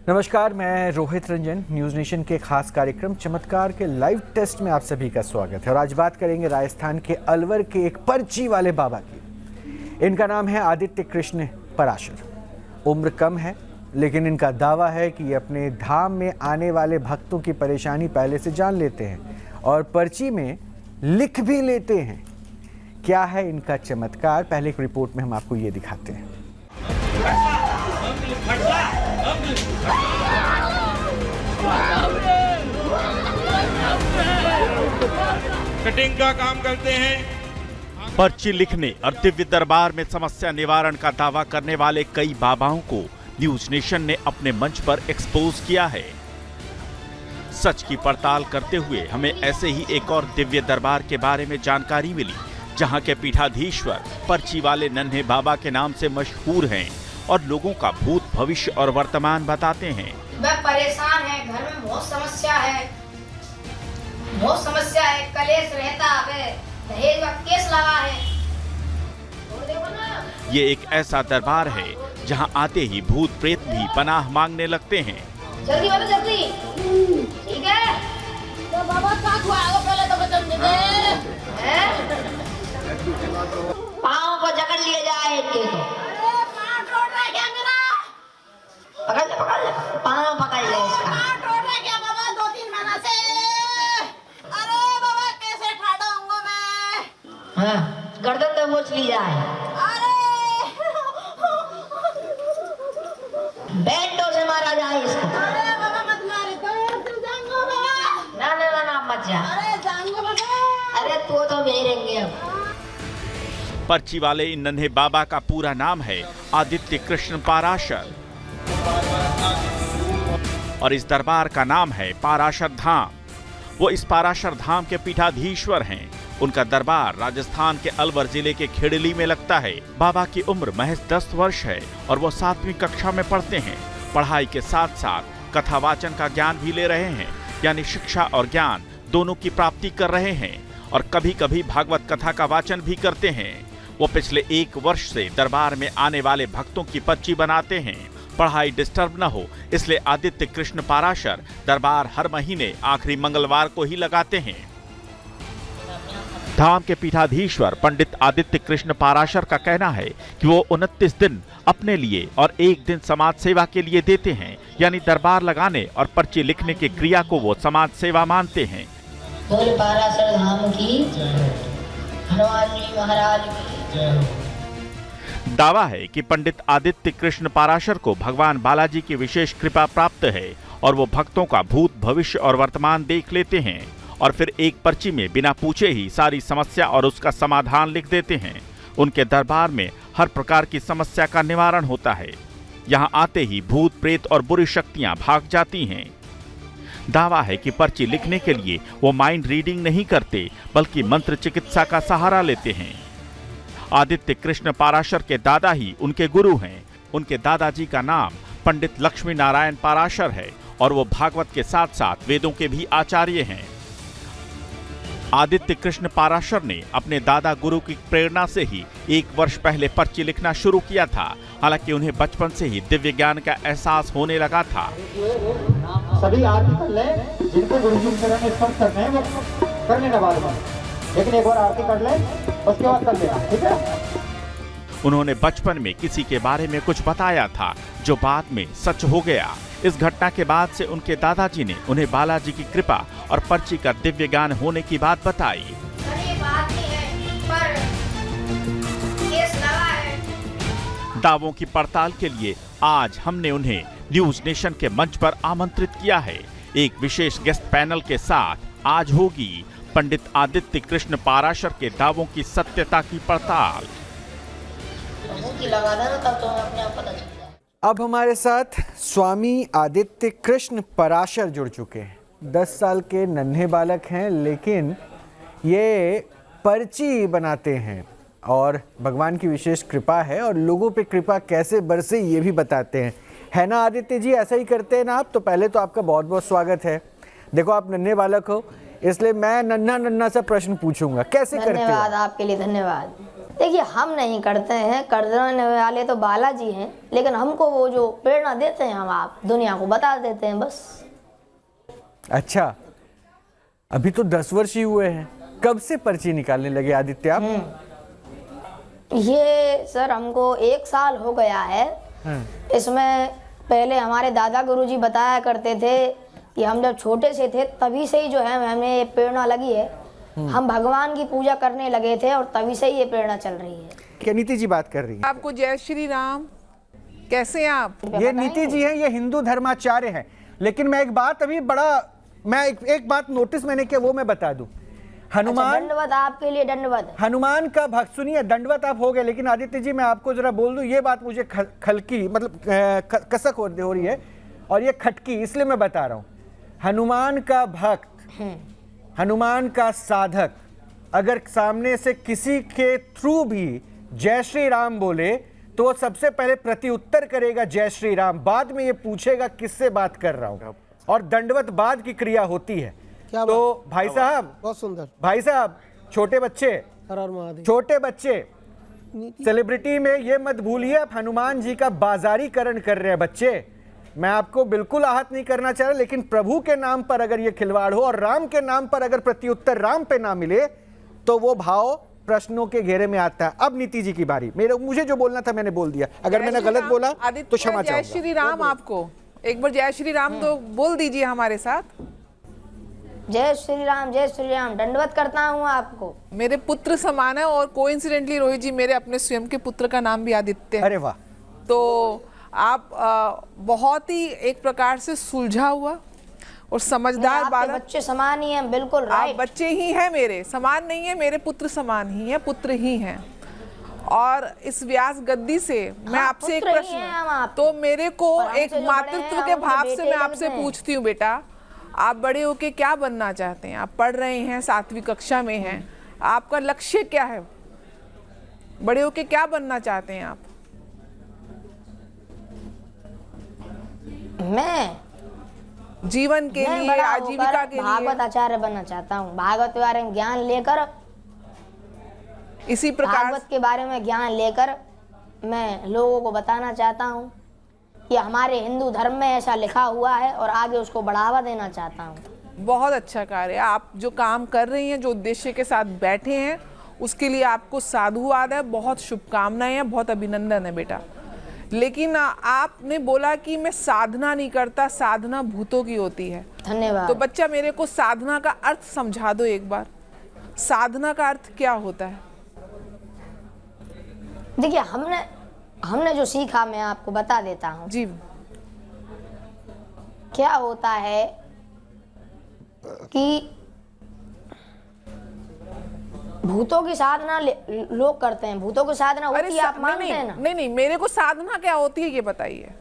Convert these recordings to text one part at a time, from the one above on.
नमस्कार, मैं Rohit Ranjan. News nation के खास कार्यक्रम चमत्कार के लाइव टेस्ट में आप सभी का स्वागत है। और आज बात करेंगे राजस्थान के अलवर के एक पर्ची वाले बाबा की। इनका नाम है आदित्य कृष्ण पराशर। उम्र कम है, लेकिन इनका दावा है कि ये अपने धाम में आने वाले भक्तों की परेशानी पहले से जान लेते हैं और पर्ची में लिख भी लेते हैं। क्या है इनका चमत्कार, पहले एक रिपोर्ट में हम आपको ये दिखाते हैं। कटिंग का काम करते हैं। पर्ची लिखने और दिव्य दरबार में समस्या निवारण का दावा करने वाले कई बाबाओं को न्यूज नेशन ने अपने मंच पर एक्सपोज किया है। सच की पड़ताल करते हुए हमें ऐसे ही एक और दिव्य दरबार के बारे में जानकारी मिली, जहां के पीठाधीश्वर पर्ची वाले नन्हे बाबा के नाम से मशहूर हैं और लोगों का भूत, भविष्य और वर्तमान बताते हैं। मैं परेशान है, घर में बहुत समस्या है, कलेश रहता है, दहेज का केस लगा है। ये एक ऐसा दरबार है जहां आते ही भूत प्रेत भी पनाह मांगने लगते हैं। जल्दी बोलो, जल्दी। ठीक है तो बाबा साथ हुआ पहले तो बचन दे। पाँव को जकड़ लिए जाए इनके तो। पाँव टूट रहा है क्या मेरा? पकड़ ले, पाँव पकड़ ले इसका। पाँव टूट रहा है क्या बाबा? 2-3 महीना से। अरे बाबा कैसे ठाड़ा हूँगा मैं? हाँ, गर्दन तो मोच ली जाए। अरे बैंडो से मारा जाए इसको। अरे बाबा मत मारे तो जाऊंगा बाबा। ना मत जा। अरे जाऊंगा बाबा। अरे तू तो यही रहेंगे अब। पर्ची वाले इन नन्हे बाबा का पूरा नाम है आदित्य कृष्ण पाराशर और इस दरबार का नाम है पाराशर धाम। वो इस पाराशर धाम के पीठाधीश्वर हैं। उनका दरबार राजस्थान के अलवर जिले के खेड़ली में लगता है। बाबा की उम्र महज 10 वर्ष है और वो 7वीं कक्षा में पढ़ते हैं। पढ़ाई के साथ साथ कथावाचन का ज्ञान भी ले रहे हैं, यानी शिक्षा और ज्ञान दोनों की प्राप्ति कर रहे हैं और कभी कभी भागवत कथा का वाचन भी करते हैं। वो पिछले 1 वर्ष से दरबार में आने वाले भक्तों की पर्ची बनाते हैं। पढ़ाई डिस्टर्ब न हो, इसलिए आदित्य कृष्ण पाराशर दरबार हर महीने आखिरी मंगलवार को ही लगाते हैं। धाम के पीठाधीश्वर पंडित आदित्य कृष्ण पाराशर का कहना है कि वो 29 दिन अपने लिए और 1 दिन समाज सेवा के लिए देते हैं, यानी दरबार लगाने और पर्ची लिखने की क्रिया को वो समाज सेवा मानते हैं। बोल पाराशर धाम की, हनुमान जी महाराज की। दावा है कि पंडित आदित्य कृष्ण पाराशर को भगवान बालाजी की विशेष कृपा प्राप्त है और वो भक्तों का भूत, भविष्य और वर्तमान देख लेते हैं और फिर एक पर्ची में बिना पूछे ही सारी समस्या और उसका समाधान लिख देते हैं। उनके दरबार में हर प्रकार की समस्या का निवारण होता है। यहाँ आते ही भूत, प्रेत और बुरी शक्तियाँ भाग जाती हैं। दावा है कि पर्ची लिखने के लिए वो माइंड रीडिंग नहीं करते, बल्कि मंत्र चिकित्सा का सहारा लेते हैं। आदित्य कृष्ण पाराशर के दादा ही उनके गुरु हैं। उनके दादाजी का नाम पंडित लक्ष्मी नारायण पाराशर है और वो भागवत के साथ साथ वेदों के भी आचार्य हैं। आदित्य कृष्ण पाराशर ने अपने दादा गुरु की प्रेरणा से ही 1 वर्ष पहले पर्ची लिखना शुरू किया था। हालांकि उन्हें बचपन से ही दिव्य ज्ञान का एहसास होने लगा था। सभी आरती कर ले, जिनको गुरु जी के चरण में स्पर्श करने हैं वो कर लेना बाद में, लेकिन एक बार आरती कर ले उसके बाद कर लेना, ठीक है। उन्होंने बचपन में किसी के बारे में कुछ बताया था जो बाद में सच हो गया। इस घटना के बाद से उनके दादाजी ने उन्हें बालाजी की कृपा और पर्ची का दिव्य ज्ञान होने की बात बताई। दावों की पड़ताल के लिए आज हमने उन्हें न्यूज नेशन के मंच पर आमंत्रित किया है। एक विशेष गेस्ट पैनल के साथ आज होगी पंडित आदित्य कृष्ण पाराशर के दावों की सत्यता की पड़ताल। अब हमारे साथ स्वामी आदित्य कृष्ण पराशर जुड़ चुके हैं। 10 साल के नन्हे बालक हैं, लेकिन ये पर्ची बनाते हैं और भगवान की विशेष कृपा है और लोगों पे कृपा कैसे बरसे ये भी बताते हैं। है ना आदित्य जी, ऐसा ही करते हैं ना आप? तो पहले तो आपका बहुत बहुत स्वागत है। देखो, आप नन्हे बालक हो, इसलिए मैं नन्हा नन्हा सा प्रश्न पूछूंगा, कैसे करते धन्यवाद हो? आपके लिए, धन्यवाद। देखिए हम नहीं करते हैं, करने वाले तो बालाजी हैं, लेकिन हमको वो जो प्रेरणा देते हैं हम आप दुनिया को बता देते हैं बस। अच्छा, अभी तो 10 वर्ष ही हुए हैं, कब से पर्ची निकालने लगे आदित्य आप? ये सर हमको 1 साल हो गया है। इसमें पहले हमारे दादा गुरुजी बताया करते थे कि हम जब छोटे से थे तभी से ही जो है हमें ये प्रेरणा लगी है। हम भगवान की पूजा करने लगे थे और तभी से ही ये प्रेरणा चल रही है। क्या नीति जी बात कर रही हैं? आपको जय श्री राम। कैसे हैं आप? ये नीति जी हैं, ये हिंदू धर्माचार्य हैं। लेकिन मैं एक बात अभी एक बात नोटिस मैंने किया, वो मैं बता दूं। हनुमान, दंडवत आपके लिए, दंडवत। हनुमान का भक्त, सुनिए दंडवत आप हो गए, लेकिन आदित्य जी मैं आपको जरा बोल दूं, ये बात मुझे खलकी मतलब कसक हो रही है और ये खटकी, इसलिए मैं बता रहा हूं। हनुमान का भक्त, हनुमान का साधक अगर सामने से किसी के थ्रू भी जय श्री राम बोले तो वो सबसे पहले प्रत्युत्तर करेगा जय श्री राम, बाद में ये पूछेगा किससे बात कर रहा हूं, और दंडवत बाद की क्रिया होती है। तो भाई साहब, बहुत सुंदर भाई साहब, छोटे बच्चे, हर हर महादेव। छोटे बच्चे सेलिब्रिटी में ये मत भूलिए आप हनुमान जी का बाजारीकरण कर रहे हैं बच्चे। मैं आपको बिल्कुल आहत नहीं करना चाह रहा, लेकिन प्रभु के नाम पर अगर ये खिलवाड़ हो और राम के नाम पर अगर प्रत्युत्तर राम पे ना मिले तो वो भाव प्रश्नों के घेरे में आता है। अब नीति जी की बारी, मुझे जो बोलना था मैंने बोल दिया, अगर मैंने गलत बोला तो क्षमा जय चाहूंगा। श्री राम। आपको एक बार जय श्री राम तो बोल दीजिए हमारे साथ। जय श्री राम, जय श्री राम। दंडवत करता हूँ आपको। मेरे पुत्र समान है और कोइंसिडेंटली रोहित जी मेरे अपने स्वयं के पुत्र का नाम भी आदित्य है। अरे वाह। तो आप बहुत ही एक प्रकार से सुलझा हुआ और समझदार आपके बालक। बच्चे समान ही हैं, बिल्कुल आप राइट। बच्चे ही हैं, मेरे समान नहीं है, मेरे पुत्र समान ही है, पुत्र ही हैं। और इस व्यास गद्दी से मैं आपसे एक पुत्र ही हैं हम प्रश्न, आप। तो मेरे को और हमसे एक जो बड़े मातृत्व हैं, के हम भाव उनके से मैं बेटे आपसे लगते हैं। पूछती हूँ, बेटा आप बड़े होके क्या बनना चाहते हैं? आप पढ़ रहे हैं, 7वीं कक्षा में हैं, आपका लक्ष्य क्या है? बड़े होके क्या बनना चाहते हैं आप? मैं जीवन के लिए, बड़ा आजीविका होकर के लिए? भागवत आचार्य बनना चाहता हूँ। भागवत के बारे में ज्ञान लेकर, इसी प्रकार भागवत के बारे में ज्ञान लेकर मैं लोगों को बताना चाहता हूँ कि हमारे हिंदू धर्म में ऐसा लिखा हुआ है और आगे उसको बढ़ावा देना चाहता हूँ। बहुत अच्छा कार्य है। आप जो काम कर रही हैं, जो उद्देश्य के साथ बैठे हैं, उसके लिए आपको साधुवाद है, बहुत शुभकामनाएं हैं, बहुत अभिनंदन है बेटा। लेकिन आपने बोला कि मैं साधना नहीं करता, साधना भूतों की होती है। धन्यवाद। तो बच्चा मेरे को साधना का अर्थ समझा दो एक बार। साधना का अर्थ क्या होता है? देखिए हमने जो सीखा मैं आपको बता देता हूँ। जी। क्या होता है कि भूतों की साधना लोग करते हैं, भूतों की साधना होती है, आप मानते हैं ना? नहीं, मेरे को साधना क्या होती है ये बताइए।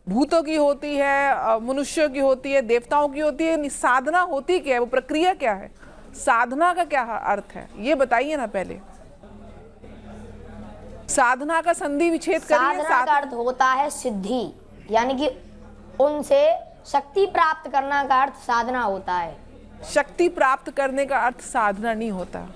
भूतों की होती है, मनुष्यों की होती है, देवताओं की होती है, साधना होती क्या है? वो प्रक्रिया क्या है? साधना का क्या अर्थ है ये बताइए ना पहले। साधना का संधि विच्छेद करिए। साधना का अर्थ होता है सिद्धि, यानी कि उनसे शक्ति प्राप्त करना का अर्थ साधना होता है। शक्ति प्राप्त करने का अर्थ साधना नहीं होता।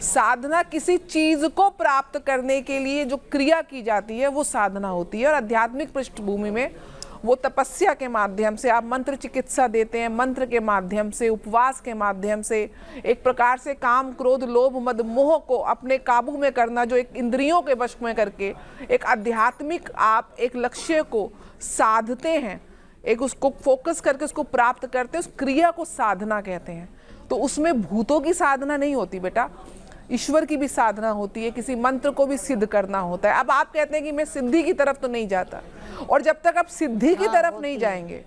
साधना किसी चीज को प्राप्त करने के लिए जो क्रिया की जाती है वो साधना होती है। और आध्यात्मिक पृष्ठभूमि में वो तपस्या के माध्यम से आप मंत्र चिकित्सा देते हैं, मंत्र के माध्यम से, उपवास के माध्यम से, एक प्रकार से काम क्रोध लोभ मद मोह को अपने काबू में करना, जो एक इंद्रियों के वश में करके एक आध्यात्मिक आप एक लक्ष्य को साधते हैं, एक उसको फोकस करके उसको प्राप्त करते हैं, उस क्रिया को साधना कहते हैं। तो उसमें भूतों की साधना नहीं होती बेटा, ईश्वर की भी साधना होती है, किसी मंत्र को भी सिद्ध करना होता है। अब आप कहते हैं कि मैं सिद्धि की तरफ तो नहीं जाता, और जब तक आप सिद्धि की तरफ नहीं जाएंगे,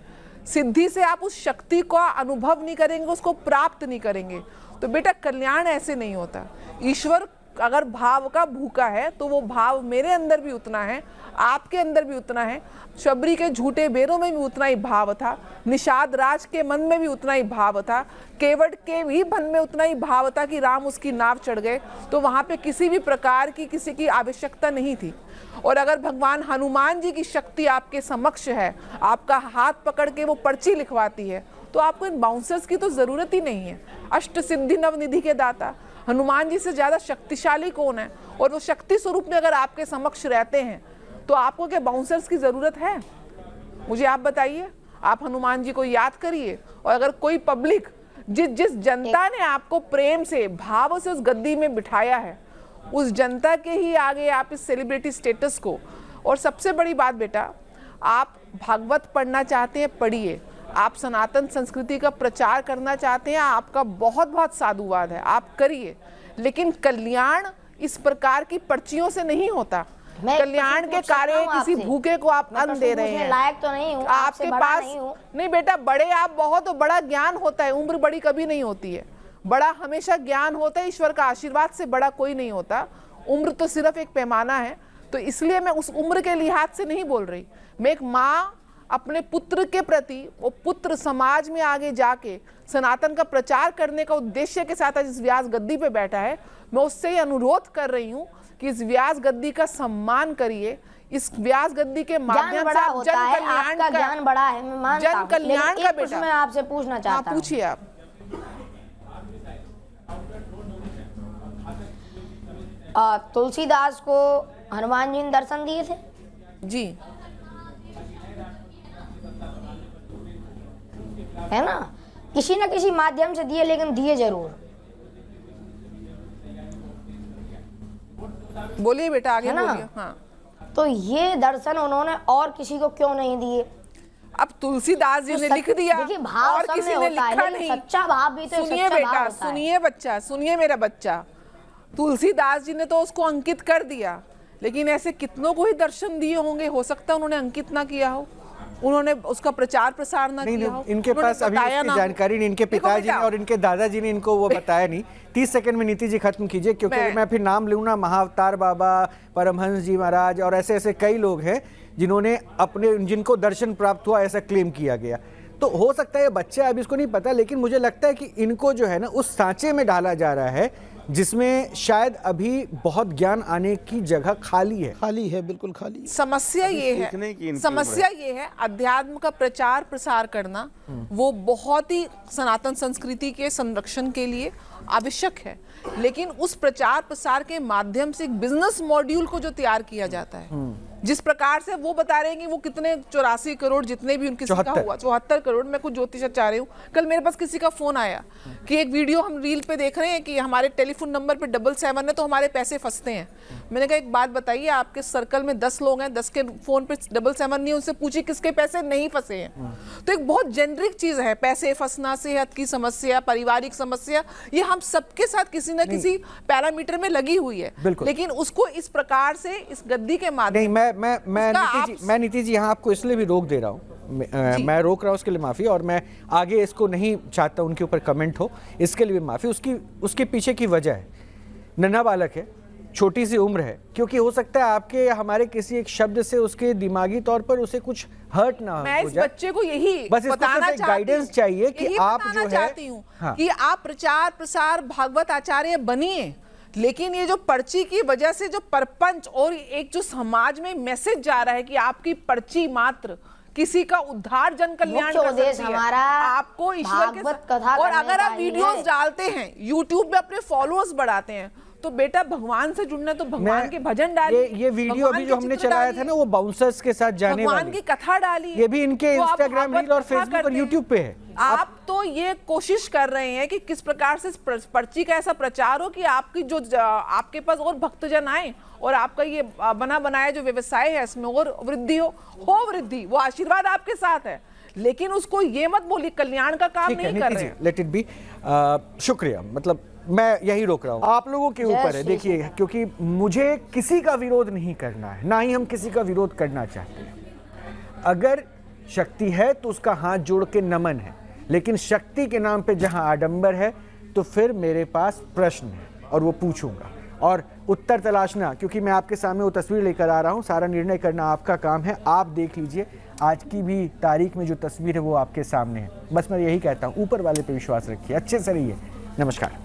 सिद्धि से आप उस शक्ति का अनुभव नहीं करेंगे, उसको प्राप्त नहीं करेंगे, तो बेटा कल्याण ऐसे नहीं होता। ईश्वर अगर भाव का भूखा है तो वो भाव मेरे अंदर भी उतना है, आपके अंदर भी उतना है, शबरी के झूठे बेरों में भी उतना ही भाव था, निषाद राज के मन में भी उतना ही भाव था, केवट के भी मन में उतना ही भाव था कि राम उसकी नाव चढ़ गए, तो वहाँ पे किसी भी प्रकार की किसी की आवश्यकता नहीं थी। और अगर भगवान हनुमान जी की शक्ति आपके समक्ष है, आपका हाथ पकड़ के वो पर्ची लिखवाती है, तो आपको इन बाउंसर्स की तो जरूरत ही नहीं है। अष्ट सिद्धि नवनिधि के दाता हनुमान जी से ज्यादा शक्तिशाली कौन है? और वो शक्ति स्वरूप में अगर आपके समक्ष रहते हैं तो आपको क्या बाउंसर्स की जरूरत है? मुझे आप बताइए। आप हनुमान जी को याद करिए, और अगर कोई पब्लिक जिस जनता ने आपको प्रेम से भाव से उस गद्दी में बिठाया है, उस जनता के ही आगे आप इस सेलिब्रिटी स्टेटस को, और सबसे बड़ी बात बेटा, आप भागवत पढ़ना चाहते हैं पढ़िए, आप सनातन संस्कृति का प्रचार करना चाहते हैं, आपका बहुत बहुत साधुवाद है, आप करिए, लेकिन कल्याण इस प्रकार की पर्चियों से नहीं होता। कल्याण के कार्य किसी भूखे को आप अन्न दे रहे हैं। लायक तो नहीं हूँ, आपके पास नहीं बेटा, बड़े आप बहुत, तो बड़ा ज्ञान होता है, उम्र बड़ी कभी नहीं होती है, बड़ा हमेशा ज्ञान होता है, ईश्वर का आशीर्वाद से बड़ा कोई नहीं होता। उम्र तो सिर्फ एक पैमाना है, तो इसलिए मैं उस उम्र के लिहाज से नहीं बोल रही। मैं एक माँ अपने पुत्र के प्रति, वो पुत्र समाज में आगे जाके सनातन का प्रचार करने का उद्देश्य के साथ आज इस व्यास गद्दी पे बैठा है, मैं उससे ही अनुरोध कर रही हूँ कि इस व्यास गद्दी का सम्मान करिए। इस व्यास गद्दी के माध्यम से आप जन कल्याण का ज्ञान बड़ा है, मैं मानता हूं, जन कल्याण का बेटा मैं आपसे पूछना चाहता हूं। पूछिए आप। तुलसीदास को हनुमान जी ने दर्शन दिए थे? जी, है ना, किसी न किसी माध्यम से दिए, लेकिन दिए जरूर। बोलिए बेटा, आगे है ना? बोलिए। हाँ, तो ये दर्शन उन्होंने और किसी को क्यों नहीं दिए? अब तुलसीदास जी ने लिख दिया, देखिए भाव और सब किसी में ने होता है, लिखा लेकिन नहीं। सच्चा भाव भी तो सुनिए बेटा, सुनिए बच्चा, सुनिए मेरा बच्चा, तुलसीदास जी ने तो उसको अंकित कर दिया, लेकिन ऐसे कितनों को ही दर्शन दिए होंगे, हो सकता है उन्होंने अंकित ना किया हो, उन्होंने उसका प्रचार प्रसार ना किया हो, इनके पास अभी इसकी जानकारी नहीं, इनके पिताजी ने और इनके दादाजी ने इनको वो बताया नहीं। 30 सेकंड में नीति जी खत्म कीजिए, क्योंकि मैं फिर नाम लूँ ना, महाअवतार बाबा, परमहंस जी महाराज और ऐसे ऐसे कई लोग हैं जिन्होंने जिनको दर्शन प्राप्त हुआ ऐसा क्लेम किया गया। तो हो सकता है ये बच्चा अभी इसको नहीं पता, लेकिन मुझे लगता है कि इनको जो है ना उस सांचे में डाला जा रहा है जिसमें शायद अभी बहुत ज्ञान आने की जगह खाली है, बिल्कुल खाली। समस्या ये है अध्यात्म का प्रचार प्रसार करना, वो बहुत ही सनातन संस्कृति के संरक्षण के लिए आवश्यक है, लेकिन उस प्रचार प्रसार के माध्यम से एक बिजनेस मॉड्यूल को जो तैयार किया जाता है, जिस प्रकार से वो बता रहे हैं कि वो कितने 84 करोड़ जितने भी उनकी का हुआ, 74 करोड़, मैं कुछ ज्योतिषाचार्य रही हूँ। कल मेरे पास किसी का फोन आया कि एक वीडियो हम रील पे देख रहे हैं कि हमारे टेलीफोन नंबर पे 77 है तो हमारे पैसे फंसते हैं। मैंने कहा एक बात बताइए, आपके सर्कल में 10 लोग हैं, 10 के फोन पे 77 नहीं, उनसे पूछिए किसके पैसे नहीं फंसे हैं। तो एक बहुत जेनरिक चीज है, पैसे फंसना, सेहत की समस्या, पारिवारिक समस्या, ये हम सबके साथ किसी न किसी पैरामीटर में लगी हुई है, लेकिन उसको इस प्रकार से इस गद्दी के माध्यम मैं नीति जी यहाँ आपको इसलिए भी रोक दे रहा हूँ, मैं रोक रहा हूँ उसके लिए माफ़ी, और मैं आगे इसको नहीं चाहता उनके ऊपर कमेंट हो, इसके लिए भी माफ़ी। उसके पीछे की वजह है, नन्हा बालक है, छोटी सी उम्र है, क्योंकि हो सकता है आपके हमारे किसी एक शब्द से उसके दिमागी तौर पर उसे कुछ हर्ट ना हो जाए। मैं इस बच्चे को यही बस बताना चाहती हूँ, गाइडेंस चाहिए कि आप जो है कि आप प्रचार प्रसार भागवत आचार्य बनिए, लेकिन ये जो पर्ची की वजह से जो परपंच और एक जो समाज में मैसेज जा रहा है कि आपकी पर्ची मात्र किसी का उद्धार जन कल्याण कर सकती है, आपको ईश्वर के, और अगर आप वीडियोस डालते हैं यूट्यूब पे अपने फॉलोअर्स बढ़ाते हैं, तो बेटा भगवान से जुड़ना तो भगवान के भजन डालिए। ये वीडियो अभी जो हमने चलाया था ना, वो बाउंसर्स के साथ जाने भगवान की कथा डालिए, ये भी इनके इंस्टाग्राम रील और फेसबुक और यूट्यूब पे है। आप तो ये कोशिश कर रहे हैं कि किस प्रकार से पर्ची का ऐसा प्रचार हो कि आपकी जो आपके पास और भक्तजन आए और आपका ये बना बनाया जो व्यवसाय है इसमें और वृद्धि हो वृद्धि, वो आशीर्वाद आपके साथ है, लेकिन उसको ये मत बोलिए कल्याण का काम नहीं कर रहे हैं। Let it be. शुक्रिया, मतलब मैं यही रोक रहा हूँ, आप लोगों के ऊपर है। देखिए, क्योंकि मुझे किसी का विरोध नहीं करना है, ना ही हम किसी का विरोध करना चाहते हैं। अगर शक्ति है तो उसका हाथ जोड़ के नमन है, लेकिन शक्ति के नाम पे जहां आडंबर है तो फिर मेरे पास प्रश्न है और वो पूछूंगा और उत्तर तलाशना, क्योंकि मैं आपके सामने वो तस्वीर लेकर आ रहा हूं, सारा निर्णय करना आपका काम है। आप देख लीजिए, आज की भी तारीख में जो तस्वीर है वो आपके सामने है। बस मैं यही कहता हूं, ऊपर वाले पे विश्वास रखिए, अच्छे से रहिए। नमस्कार।